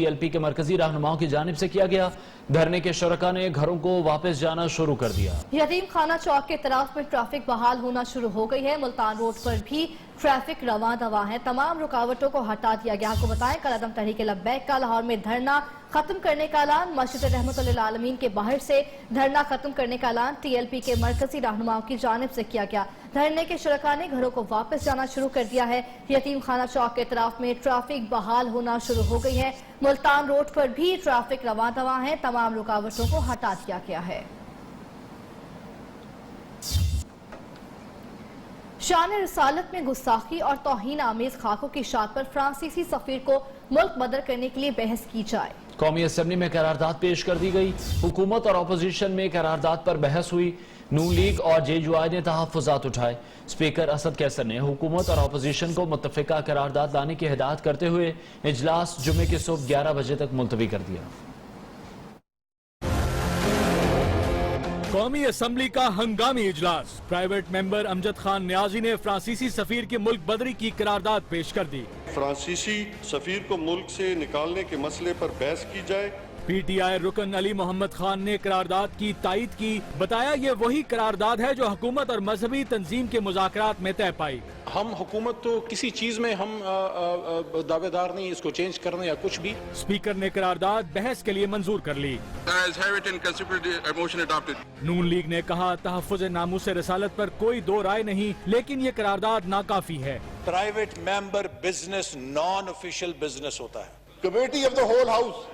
TLP کے مرکزی رہنماؤں کی جانب سے کیا گیا۔ دھرنے کے شرکا نے گھروں کو واپس جانا شروع کر دیا۔ یتیم خانہ چوک کے اطراف میں ٹریفک بحال ہونا شروع ہو گئی ہے۔ ملتان روڈ پر بھی ٹریفک رواں دواں ہے۔ تمام رکاوٹوں کو ہٹا دیا گیا۔ آپ کو بتائیں کل عدم تحریک لبیک کا لاہور میں دھرنا ختم کرنے کا اعلان۔ مسجد رحمت للعالمین کے باہر سے دھرنا ختم کرنے کا اعلان TLP کے مرکزی رہنماؤں کی جانب سے کیا گیا۔ دھرنے کے شرکا نے گھروں کو واپس جانا شروع کر دیا ہے۔ یتیم خانہ چوک کے اطراف میں ٹریفک بحال ہونا شروع ہو گئی ہے۔ ملتان روڈ پر بھی ٹریفک رواں دواں ہے۔ تمام رکاوٹوں کو ہٹا دیا گیا ہے۔ شان رسالت میں گستاخی اور توہین آمیز خاکوں کی اشاعت پر فرانسیسی سفیر کو ملک بدر کرنے کے لیے بحث کی جائے۔ قومی اسمبلی میں قرارداد پیش کر دی گئی۔ حکومت اور اپوزیشن میں قرارداد پر بحث ہوئی۔ نون لیگ اور JUI نے تحفظات اٹھائے۔ اسپیکر اسد کیسر نے حکومت اور اپوزیشن کو متفقہ قرارداد لانے کی ہدایت کرتے ہوئے اجلاس جمعے کی صبح 11 بجے تک ملتوی کر دیا۔ قومی اسمبلی کا ہنگامی اجلاس۔ پرائیویٹ ممبر امجد خان نیازی نے فرانسیسی سفیر کی ملک بدری کی قرارداد پیش کر دی۔ فرانسیسی سفیر کو ملک سے نکالنے کے مسئلے پر بحث کی جائے۔ PTI رکن علی محمد خان نے قرارداد کی تائید کی۔ بتایا یہ وہی قرارداد ہے جو حکومت اور مذہبی تنظیم کے مذاکرات میں طے پائی۔ ہم حکومت تو کسی چیز میں ہم دعوے دار نہیں اس کو چینج کرنے یا کچھ بھی۔ اسپیکر نے قرارداد بحث کے لیے منظور کر لی۔ نون لیگ نے کہا تحفظ ناموس رسالت پر کوئی دو رائے نہیں، لیکن یہ قرارداد ناکافی ہے۔ Private member business naan official business ہوتا ہے۔ Committee of the whole house.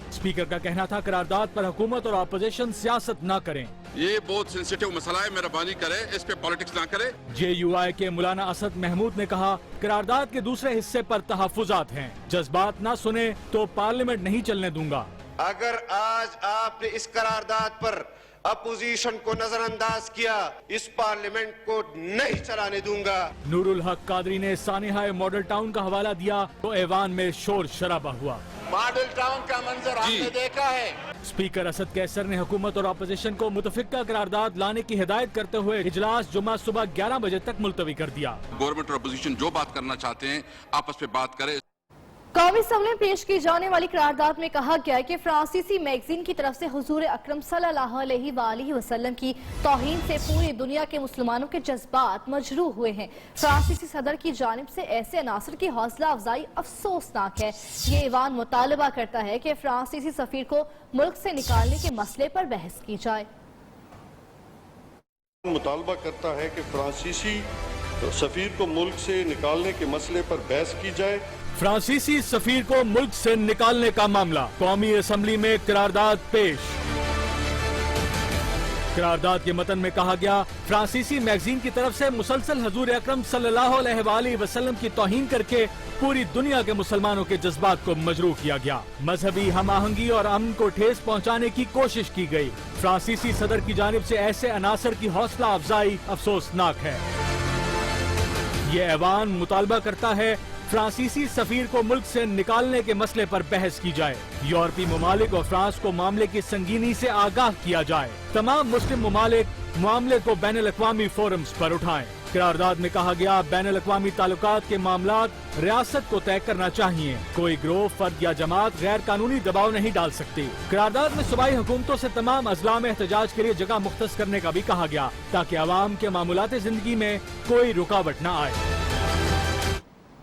Speaker کا کہنا تھا قرارداد پر حکومت اور اپوزیشن سیاست نہ کریں۔ یہ بہت سینسیٹیو مسئلہ ہے، مہربانی کرے اس پہ پالیٹکس نہ کرے۔ JUI کے مولانا اسد محمود نے کہا قرارداد کے دوسرے حصے پر تحفظات ہیں، جذبات نہ سنیں تو پارلیمنٹ نہیں چلنے دوں گا۔ اگر آج آپ نے اس قرارداد پر اپوزیشن کو نظر انداز کیا، اس پارلیمنٹ کو نہیں چلانے دوں گا۔ نور الحق قادری نے سانحہ ماڈل ٹاؤن کا حوالہ دیا تو ایوان میں شور شرابہ ہوا۔ ماڈل ٹاؤن کا منظر آپ نے دیکھا ہے۔ اسپیکر اسد کیسر نے حکومت اور اپوزیشن کو متفقہ قرارداد لانے کی ہدایت کرتے ہوئے اجلاس جمعہ صبح 11 بجے تک ملتوی کر دیا۔ گورنمنٹ اور اپوزیشن جو بات کرنا چاہتے ہیں آپس پہ بات کرے۔ قومی اسمبلی میں پیش کی جانے والی قرارداد میں کہا گیا ہے کہ فرانسیسی میگزین کی طرف سے حضور اکرم صلی اللہ علیہ وآلہ وسلم کی توہین سے پوری دنیا کے مسلمانوں کے جذبات مجروح ہوئے ہیں۔ فرانسیسی صدر کی جانب سے ایسے عناصر کی حوصلہ افزائی افسوسناک ہے۔ یہ ایوان مطالبہ کرتا ہے کہ فرانسیسی سفیر کو ملک سے نکالنے کے مسئلے پر بحث کی جائے۔ مطالبہ کرتا ہے کہ فرانسیسی سفیر کو ملک سے نکالنے کے مسئلے پر بحث کی جائے۔ فرانسیسی سفیر کو ملک سے نکالنے کا معاملہ۔ قومی اسمبلی میں قرارداد پیش۔ قرارداد کے متن میں کہا گیا فرانسیسی میگزین کی طرف سے مسلسل حضور اکرم صلی اللہ علیہ وآلہ وسلم کی توہین کر کے پوری دنیا کے مسلمانوں کے جذبات کو مجروح کیا گیا۔ مذہبی ہم آہنگی اور امن کو ٹھیس پہنچانے کی کوشش کی گئی۔ فرانسیسی صدر کی جانب سے ایسے عناصر کی حوصلہ افزائی افسوسناک ہے۔ یہ ایوان مطالبہ کرتا ہے فرانسیسی سفیر کو ملک سے نکالنے کے مسئلے پر بحث کی جائے۔ یورپی ممالک اور فرانس کو معاملے کی سنگینی سے آگاہ کیا جائے۔ تمام مسلم ممالک معاملے کو بین الاقوامی فورمز پر اٹھائیں۔ قرارداد میں کہا گیا بین الاقوامی تعلقات کے معاملات ریاست کو طے کرنا چاہیے۔ کوئی گروہ، فرد یا جماعت غیر قانونی دباؤ نہیں ڈال سکتی۔ قرارداد میں صوبائی حکومتوں سے تمام اضلاع میں احتجاج کے لیے جگہ مختص کرنے کا بھی کہا گیا تاکہ عوام کے معمولات زندگی میں کوئی رکاوٹ نہ آئے۔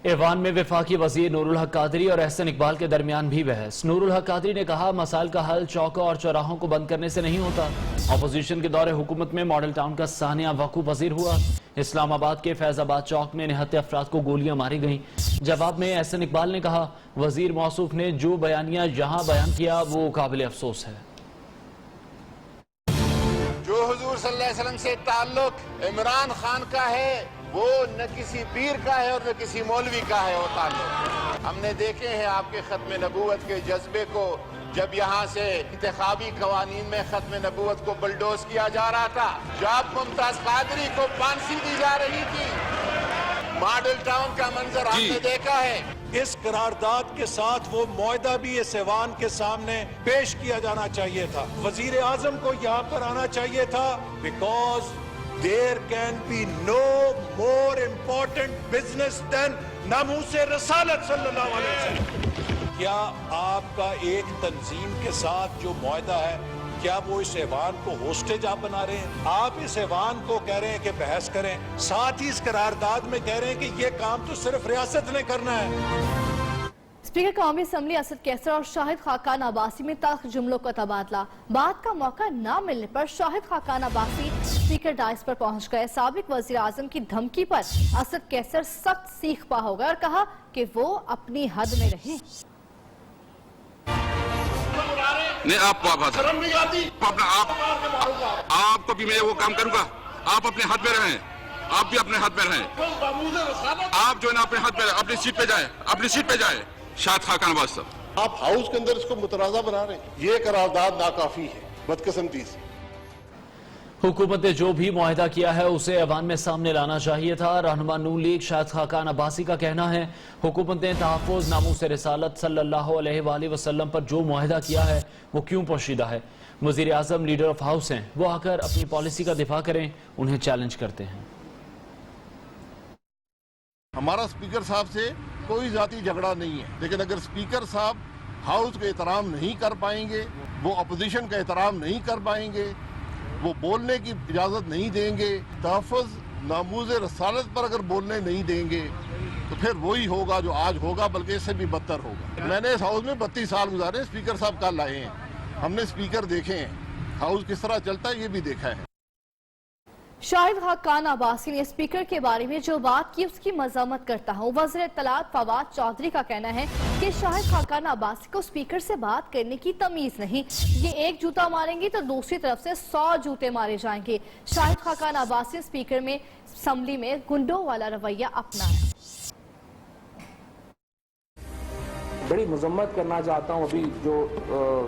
ایوان میں وفاقی وزیر نور الحق قادری اور احسن اقبال کے درمیان بھی بحث۔ نور الحق قادری نے کہا مسائل کا حل چوکوں اور چوراہوں کو بند کرنے سے نہیں ہوتا۔ اپوزیشن کے دور حکومت میں ماڈل ٹاؤن کا سانحہ وقوع پذیر ہوا۔ اسلام آباد کے فیض آباد چوک میں نہتے افراد کو گولیاں ماری گئیں۔ جواب میں احسن اقبال نے کہا وزیر موصوف نے جو بیانیہ یہاں بیان کیا وہ قابل افسوس ہے۔ جو حضور صلی اللہ علیہ وسلم سے تعلق عمران خان کا ہے وہ نہ کسی پیر کا ہے اور نہ کسی مولوی کا ہے وہ تعلق۔ ہم نے دیکھے ہیں آپ کے ختم نبوت کے جذبے کو، جب یہاں سے انتخابی قوانین میں ختم نبوت کو بلڈوز کیا جا رہا تھا، جب ممتاز قادری کو پھانسی دی جا رہی تھی۔ ماڈل ٹاؤن کا منظر آپ نے دیکھا ہے۔ اس قرارداد کے ساتھ وہ معاہدہ بھی اس ایوان کے سامنے پیش کیا جانا چاہیے تھا۔ وزیر اعظم کو یہاں پر آنا چاہیے تھا، because There can be no more important business than ناموس رسالت صلی اللہ علیہ وسلم. کیا آپ کا ایک تنظیم کے ساتھ جو معاہدہ ہے کیا وہ اس ایوان کو ہوسٹیج آپ بنا رہے ہیں؟ آپ اس ایوان کو کہہ رہے ہیں کہ بحث کریں، ساتھ ہی اس قرارداد میں کہہ رہے ہیں کہ یہ کام تو صرف ریاست نے کرنا ہے. اسپیکر قومی اسمبلی اسد کیسر اور شاہد خاقان عباسی میں تلخ جملوں کا تبادلہ. بات کا موقع نہ ملنے پر شاہد خاقان عباسی اسپیکر ڈائس پر پہنچ گئے. سابق وزیر اعظم کی دھمکی پر اسد کیسر سخت سیخ پا ہو گئے اور کہا کہ وہ اپنی حد میں رہیں. نہیں آپ کو بھی میں وہ کام کروں گا. آپ اپنے حد میں رہیں، آپ بھی اپنے حد میں رہیں. آپ جو ہے نا اپنے حد میں اپنی سیٹ پہ جائیں، اپنی سیٹ پہ جائیں. شاہد خاقان عباس صاحب، آپ ہاؤس کے اندر اس کو متنازع بنا رہے ہیں. یہ قرارداد ناکافی ہے بدقسمتی سے. حکومت نے جو بھی معاہدہ کیا ہے اسے ایوان میں سامنے لانا چاہیے تھا. رہنما نون لیگ شاہد خاقان عباسی کا کہنا ہے حکومت نے تحفظ ناموس رسالت صلی اللہ علیہ وآلہ وسلم پر جو معاہدہ کیا ہے وہ کیوں پوشیدہ ہے. وزیر اعظم لیڈر آف ہاؤس ہیں، وہ آ کر اپنی پالیسی کا دفاع کریں، انہیں چیلنج کرتے ہیں. ہمارا اسپیکر صاحب سے کوئی ذاتی جھگڑا نہیں ہے، لیکن اگر اسپیکر صاحب ہاؤس کا احترام نہیں کر پائیں گے، وہ اپوزیشن کا احترام نہیں کر پائیں گے، وہ بولنے کی اجازت نہیں دیں گے، تحفظ ناموس رسالت پر اگر بولنے نہیں دیں گے تو پھر وہی ہوگا جو آج ہوگا، بلکہ اس سے بھی بدتر ہوگا. میں نے اس ہاؤس میں 32 سال گزارے. اسپیکر صاحب کل آئے ہیں، ہم نے اسپیکر دیکھے ہیں، ہاؤس کس طرح چلتا ہے یہ بھی دیکھا ہے. شاہد خاقان عباسی نے اسپیکر کے بارے میں جو بات کی اس کی مذمت کرتا ہوں. وزیر اطلاعات فواد چودھری کا کہنا ہے کہ شاہد خاقان عباسی کو اسپیکر سے بات کرنے کی تمیز نہیں. یہ ایک جوتا ماریں گے تو دوسری طرف سے 100 جوتے مارے جائیں گے. شاہد خاقان عباسی اسپیکر میں اسمبلی میں گنڈوں والا رویہ اپنایا. بڑی مذمت کرنا چاہتا ہوں ابھی جو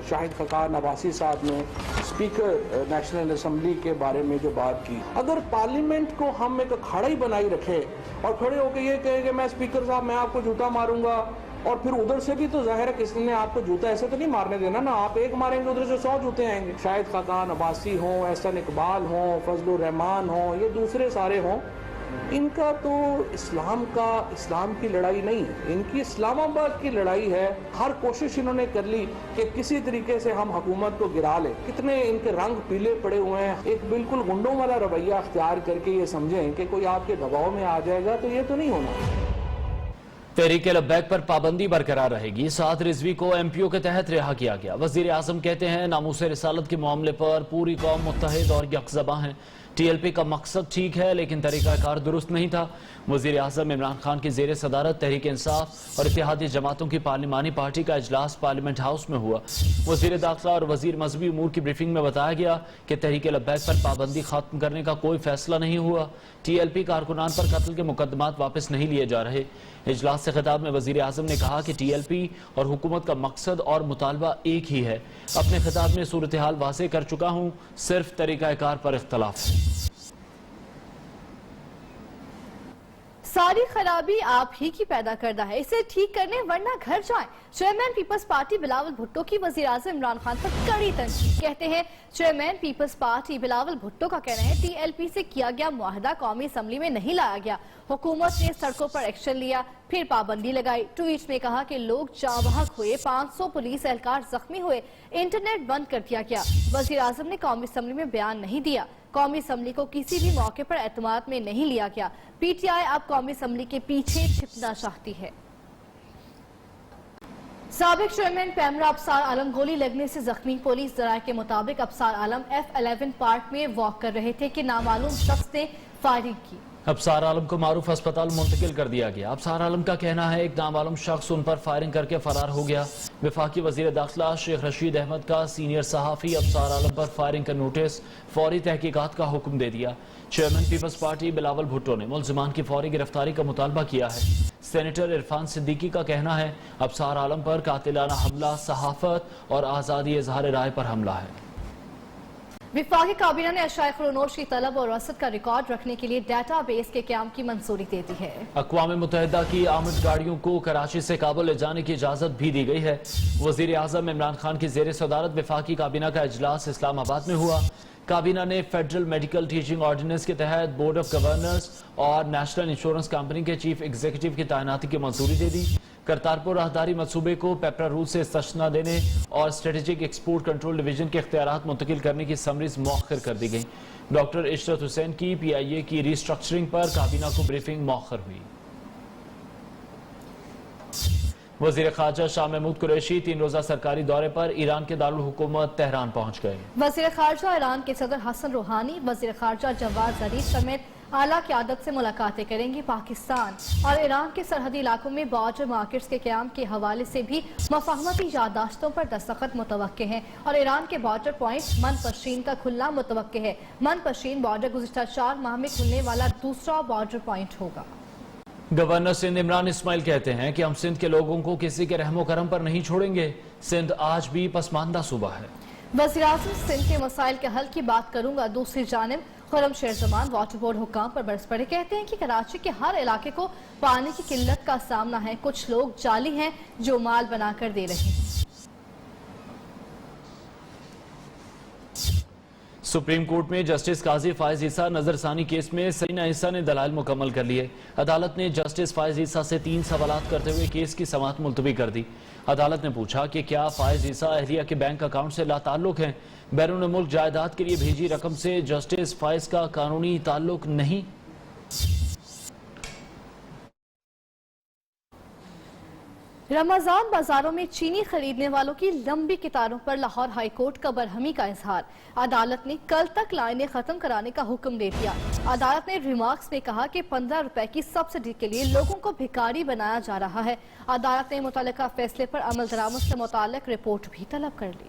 شاہد خاقان عباسی صاحب نے اسپیکر نیشنل اسمبلی کے بارے میں جو بات کی. اگر پارلیمنٹ کو ہم ایک اکھاڑا ہی بنائی رکھے اور کھڑے ہو کے یہ کہے کہ میں اسپیکر صاحب میں آپ کو جوتا ماروں گا، اور پھر ادھر سے بھی تو ظاہر ہے کسی نے آپ کو جوتا ایسے تو نہیں مارنے دینا نا. آپ ایک ماریں گے ادھر سے 100 جوتے آئیں گے. شاہد خاقان عباسی ہوں، احسن اقبال ہوں، فضل الرحمان ہوں، یہ دوسرے سارے ہوں، ان کا تو اسلام کی لڑائی نہیں ہے، ان کی اسلام آباد کی لڑائی ہے. ہر کوشش انہوں نے کر لی کہ کسی طریقے سے ہم حکومت کو گرا لیں. کتنے ان کے رنگ پیلے پڑے ہوئے ہیں. ایک بالکل گنڈوں والا رویہ اختیار کر کے یہ سمجھیں کہ کوئی آپ کے دباؤ میں آ جائے گا تو یہ تو نہیں ہونا. تحریک لبیک پر پابندی برقرار رہے گی. سعد رضوی کو ایم پی او کے تحت رہا کیا گیا. وزیر اعظم کہتے ہیں ناموس رسالت کے معاملے پر پوری قوم متحد اور یکزباں ہیں. ٹی ایل پی کا مقصد ٹھیک ہے لیکن طریقہ کار درست نہیں تھا. وزیر اعظم عمران خان کی زیر صدارت تحریک انصاف اور اتحادی جماعتوں کی پارلیمانی پارٹی کا اجلاس پارلیمنٹ ہاؤس میں ہوا. وزیر داخلہ اور وزیر مذہبی امور کی بریفنگ میں بتایا گیا کہ تحریک لبیک پر پابندی ختم کرنے کا کوئی فیصلہ نہیں ہوا. ٹی ایل پی کارکنان پر قتل کے مقدمات واپس نہیں لیے جا رہے. اجلاس سے خطاب میں وزیر اعظم نے کہا کہ ٹی ایل پی اور حکومت کا مقصد اور مطالبہ ایک ہی ہے. اپنے خطاب میں صورتحال واضح کر چکا ہوں، صرف طریقہ کار پر اختلاف ہے. ساری خرابی آپ ہی کی پیدا کردہ ہے، اسے ٹھیک کرنے ورنہ گھر جائیں. Chairman Peoples Party Bilawal Bhutto کی وزیر اعظم عمران خان پر کڑی تنقید. کہتے ہیں chairman Peoples Party Bilawal Bhutto کا کہنا ہے ٹی ایل پی سے کیا گیا معاہدہ قومی اسمبلی میں نہیں لایا گیا. حکومت نے سڑکوں پر ایکشن لیا پھر پابندی لگائی. ٹویٹ میں کہا کہ لوگ جاں بحق ہوئے، 500 پولیس اہلکار زخمی ہوئے، انٹرنیٹ بند کر دیا گیا. وزیر اعظم نے قومی اسمبلی میں بیان نہیں دیا. قومی اسمبلی کو کسی بھی موقع پر اعتماد میں نہیں لیا گیا. پی ٹی آئی اب قومی اسمبلی کے پیچھے چھپنا چاہتی ہے. سابق چیئرمین پیمرا ابصار عالم گولی لگنے سے زخمی. پولیس ذرائع کے مطابق ابصار عالم F11 پارک میں واک کر رہے تھے کہ نامعلوم شخص نے فائرنگ کی. ابصار عالم کو معروف اسپتال منتقل کر دیا گیا. ابصار عالم کا کہنا ہے ایک نامعلوم شخص ان پر فائرنگ کر کے فرار ہو گیا. وفاقی وزیر داخلہ شیخ رشید احمد کا سینئر صحافی ابصار عالم پر فائرنگ کا نوٹس، فوری تحقیقات کا حکم دے دیا. Chairman Peoples Party Bilawal Bhutto نے ملزمان کی فوری گرفتاری کا مطالبہ کیا ہے. سینیٹر عرفان صدیقی کا کہنا ہے ابصار عالم پر قاتلانہ حملہ صحافت اور آزادی اظہار رائے پر حملہ ہے. وفاقی کابینہ نے اشیاء خرونوش کی طلب اور رصد کا ریکارڈ رکھنے کے لیے ڈیٹا بیس کے قیام کی منظوری دے دی ہے. اقوام متحدہ کی آمد گاڑیوں کو کراچی سے کابل لے جانے کی اجازت بھی دی گئی ہے. وزیر اعظم عمران خان کی زیر صدارت وفاقی کابینہ کا اجلاس اسلام آباد میں ہوا. کابینہ نے فیڈرل میڈیکل ٹیچنگ آرڈیننس کے تحت بورڈ آف گورنرز اور نیشنل انشورنس کمپنی کے چیف ایگزیکٹو کی تعیناتی کی منظوری دے دی. کرتارپور راہداری منصوبے کو پیپرا رول سے استثنا دینے اور اسٹریٹجک ایکسپورٹ کنٹرول ڈویژن کے اختیارات منتقل کرنے کی سمریز مؤخر کر دی گئی. ڈاکٹر عشرت حسین کی پی آئی اے کی ری اسٹرکچرنگ پر کابینہ کو بریفنگ مؤخر ہوئی. وزیر خارجہ شاہ محمود قریشی 3 روزہ سرکاری دورے پر ایران کے دارالحکومت تہران پہنچ گئے. وزیر خارجہ ایران کے صدر حسن روحانی، وزیر خارجہ جواد ظریف سمیت اعلیٰ قیادت سے ملاقاتیں کریں گی. پاکستان اور ایران کے سرحدی علاقوں میں بارڈر مارکیٹس کے قیام کے حوالے سے بھی مفاہمتی یادداشتوں پر دستخط متوقع ہیں اور ایران کے بارڈر پوائنٹ من پشین کا کھلنا متوقع ہے. من پشین بارڈر گزشتہ 4 ماہ میں کھلنے والا دوسرا بارڈر پوائنٹ ہوگا. گورنر سندھ عمران اسماعیل کہتے ہیں کہ ہم سندھ کے لوگوں کو کسی کے رحم و کرم پر نہیں چھوڑیں گے. سندھ آج بھی پسماندہ صوبہ ہے. وزیراعظم سندھ کے مسائل کے حل کی بات کروں گا. دوسری جانب خرم شیر زمان واٹر بورڈ حکام پر برس پڑے. کہتے ہیں کہ کراچی کے ہر علاقے کو پانی کی قلت کا سامنا ہے. کچھ لوگ جعلی ہیں جو مال بنا کر دے رہے ہیں. سپریم کورٹ میں جسٹس قاضی فائز عیسیٰ نظر ثانی کیس میں سرینا عیسیٰ نے دلائل مکمل کر لیے. عدالت نے جسٹس فائز عیسیٰ سے 3 سوالات کرتے ہوئے کیس کی سماعت ملتوی کر دی. عدالت نے پوچھا کہ کیا فائز عیسیٰ اہلیہ کے بینک اکاؤنٹ سے لا تعلق ہیں؟ بیرون ملک جائیداد کے لیے بھیجی رقم سے جسٹس فائز کا قانونی تعلق نہیں؟ رمضان بازاروں میں چینی خریدنے والوں کی لمبی قطاروں پر لاہور ہائی کورٹ کا برہمی کا اظہار. عدالت نے کل تک لائنیں ختم کرانے کا حکم دے دیا. عدالت نے ریمارکس میں کہا کہ 15 روپے کی سبسڈی کے لیے لوگوں کو بھکاری بنایا جا رہا ہے. عدالت نے متعلقہ فیصلے پر عمل درآمد سے متعلق رپورٹ بھی طلب کر لی.